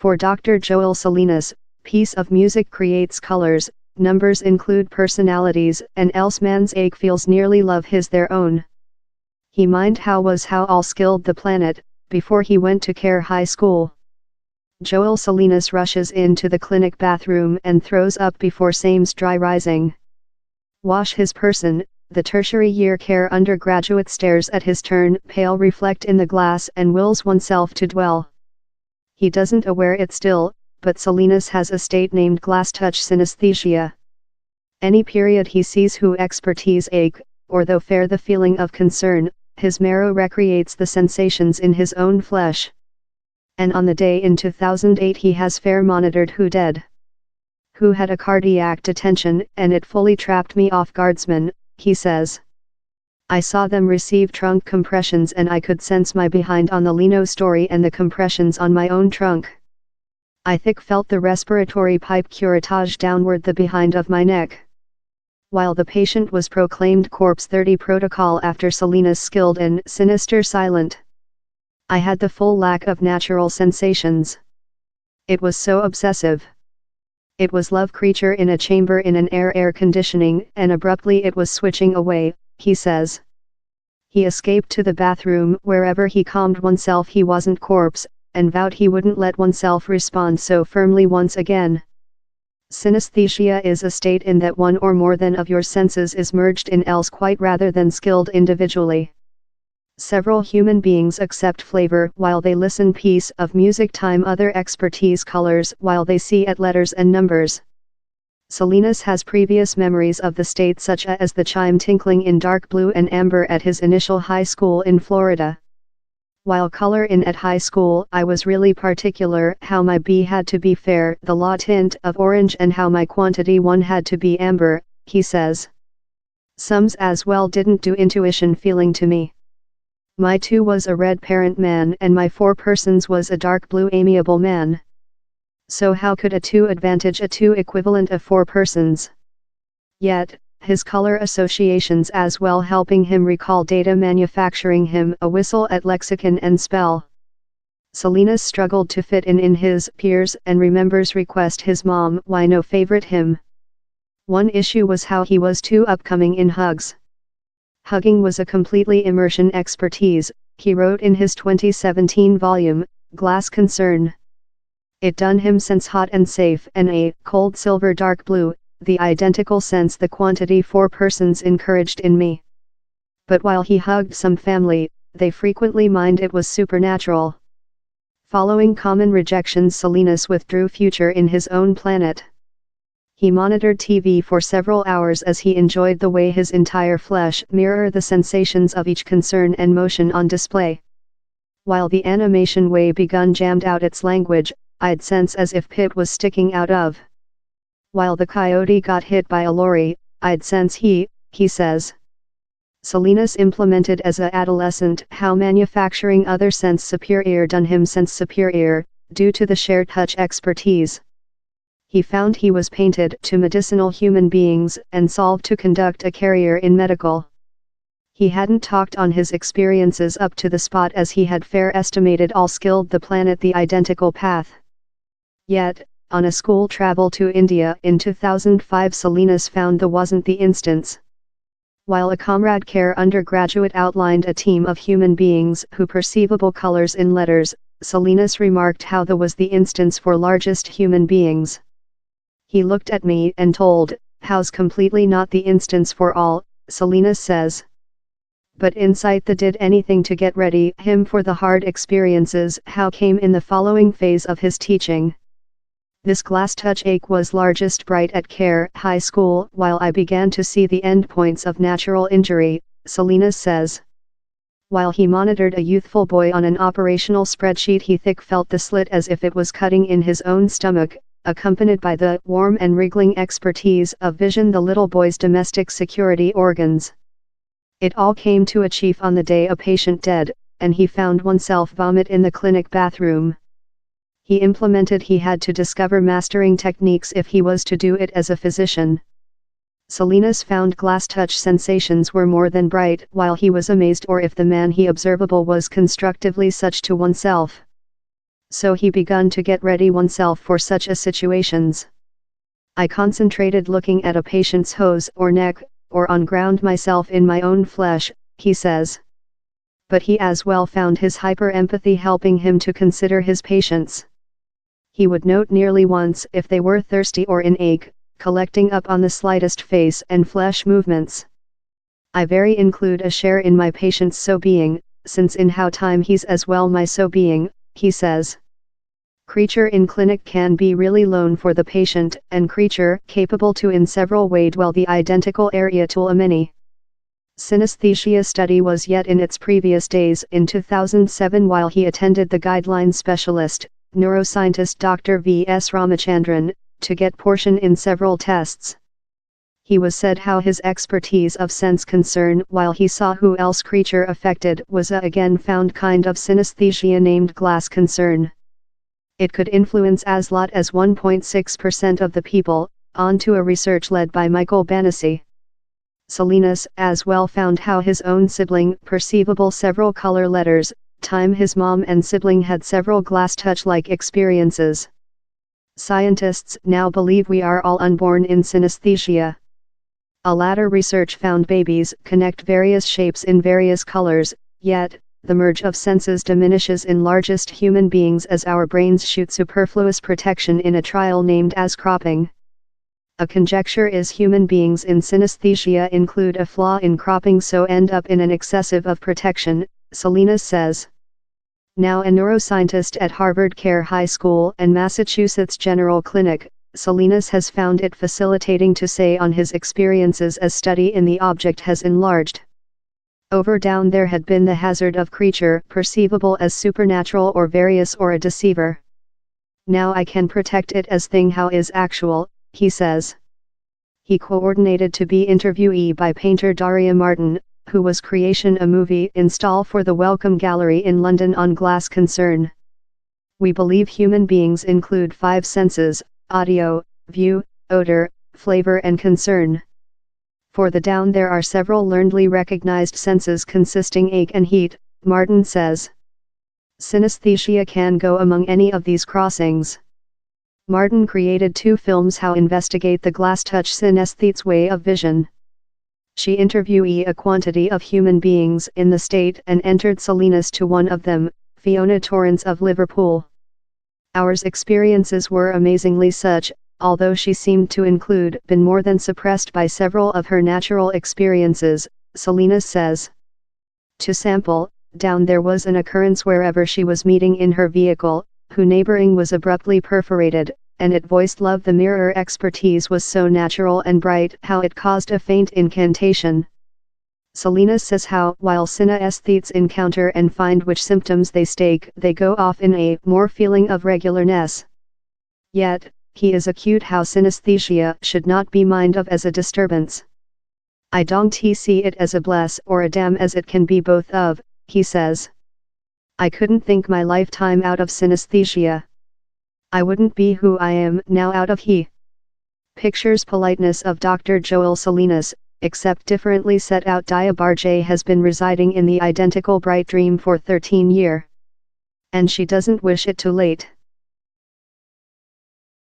For Dr. Joel Salinas, piece of music creates colors, numbers include personalities, and else man's ache feels nearly love his their own. He mind how all skilled the planet, before he went to Care High School. Joel Salinas rushes into the clinic bathroom and throws up before same's dry rising. Wash his person, the tertiary year Care undergraduate stares at his turn, pale reflect in the glass and wills oneself to dwell. He doesn't aware it still, but Salinas has a state named glass touch synesthesia. Any period he sees who expertise ache, or though fair the feeling of concern, his marrow recreates the sensations in his own flesh. And on the day in 2008 he has fair monitored who dead. Who had a cardiac detention, and it fully trapped me off guardsman, he says. I saw them receive trunk compressions and I could sense my behind on the lino story and the compressions on my own trunk. I thick felt the respiratory pipe curettage downward the behind of my neck. While the patient was proclaimed corpse 30 protocol after Salinas skilled and sinister silent. I had the full lack of natural sensations. It was so obsessive. It was love creature in a chamber in an air conditioning, and abruptly it was switching away, he says. He escaped to the bathroom wherever he calmed oneself he wasn't corpse, and vowed he wouldn't let oneself respond so firmly once again. Synesthesia is a state in that one or more than of your senses is merged in else quite rather than skilled individually. Several human beings accept flavor while they listen piece of music time other expertise colors while they see at letters and numbers. Salinas has previous memories of the state such as the chime tinkling in dark blue and amber at his initial high school in Florida. While color in at high school I was really particular how my B had to be fair the law tint of orange and how my quantity 1 had to be amber, he says. Sums as well didn't do intuition feeling to me. My 2 was a red parent man and my 4 persons was a dark blue amiable man. So how could a 2 advantage a 2 equivalent of 4 persons? Yet, his color associations as well helping him recall data manufacturing him a whistle at lexicon and spell. Salinas struggled to fit in his peers and remembers request his mom why no favorite him. One issue was how he was too upcoming in hugs. Hugging was a completely immersion expertise, he wrote in his 2017 volume, Glass Concern. It done him sense hot and safe and a cold silver dark blue, the identical sense the quantity 4 persons encouraged in me. But while he hugged some family, they frequently mined it was supernatural. Following common rejections Salinas withdrew future in his own planet. He monitored TV for several hours as he enjoyed the way his entire flesh mirrored the sensations of each concern and motion on display. While the animation way begun jammed out its language, I'd sense as if Pit was sticking out of. While the coyote got hit by a lorry, I'd sense he says. Salinas implemented as a adolescent how manufacturing other sense superior done him sense superior, due to the shared touch expertise. He found he was painted to medicinal human beings and solved to conduct a career in medical. He hadn't talked on his experiences up to the spot as he had fair estimated all skilled the planet the identical path. Yet, on a school travel to India in 2005 Salinas found the wasn't the instance. While a comrade Care undergraduate outlined a team of human beings who perceivable colors in letters, Salinas remarked how the was the instance for largest human beings. He looked at me and told, how's completely not the instance for all, Salinas says. But insight that did anything to get ready him for the hard experiences how came in the following phase of his teaching. This glass touch ache was largest bright at Care High School while I began to see the endpoints of natural injury, Salinas says. While he monitored a youthful boy on an operational spreadsheet he thick felt the slit as if it was cutting in his own stomach, accompanied by the warm and wriggling expertise of vision the little boy's domestic security organs. It all came to a chief on the day a patient dead, and he found oneself vomit in the clinic bathroom. He implemented he had to discover mastering techniques if he was to do it as a physician. Salinas found glass touch sensations were more than bright while he was amazed or if the man he observable was constructively such to oneself. So he begun to get ready oneself for such a situations. I concentrated looking at a patient's hose or neck, or on ground myself in my own flesh, he says. But he as well found his hyper-empathy helping him to consider his patients. He would note nearly once if they were thirsty or in ache, collecting up on the slightest face and flesh movements. I very include a share in my patient's so-being, since in how time he's as well my so-being, he says. Creature in clinic can be really lone for the patient, and creature capable to in several way dwell the identical area to a many. Synesthesia study was yet in its previous days in 2007 while he attended the guideline specialist, neuroscientist Dr. V.S. Ramachandran, to get portion in several tests. He was said how his expertise of sense concern while he saw who else creature affected was a again found kind of synesthesia named glass concern. It could influence as lot as 1.6% of the people, on to a research led by Michael Banassi. Salinas as well found how his own sibling perceivable several color letters, time his mom and sibling had several glass touch-like experiences. Scientists now believe we are all unborn in synesthesia. A latter research found babies connect various shapes in various colors, yet, the merge of senses diminishes in largest human beings as our brains shoot superfluous protection in a trial named as cropping. A conjecture is human beings in synesthesia include a flaw in cropping so end up in an excessive of protection, Salinas says. Now a neuroscientist at Harvard Care High School and Massachusetts General Clinic, Salinas has found it facilitating to say on his experiences as study in the object has enlarged. Over down there had been the hazard of creature perceivable as supernatural or various or a deceiver. Now I can protect it as thing how is actual, he says. He coordinated to be interviewee by painter Daria Martin, who was creation a movie install for the Welcome Gallery in London on glass concern. We believe human beings include 5 senses, audio, view, odor, flavor and concern. For the down there are several learnedly recognized senses consisting ache and heat, Martin says. Synesthesia can go among any of these crossings. Martin created 2 films how investigate the glass touch synesthete's way of vision. She interviewed a quantity of human beings in the state and entered Salinas to one of them, Fiona Torrance of Liverpool. Ours experiences were amazingly such, although she seemed to include been more than suppressed by several of her natural experiences, Salinas says. To sample, down there was an occurrence wherever she was meeting in her vehicle, who neighboring was abruptly perforated, and it voiced love. The mirror expertise was so natural and bright how it caused a faint incantation. Salinas says how while synesthetes encounter and find which symptoms they stake they go off in a more feeling of regularness. Yet, he is acute how synesthesia should not be mind of as a disturbance. I don't see it as a bless or a damn as it can be both of, he says. I couldn't think my lifetime out of synesthesia. I wouldn't be who I am now out of he. Pictures politeness of Dr. Joel Salinas, except differently set out. Diabarjay has been residing in the identical bright dream for 13 years. And she doesn't wish it too late.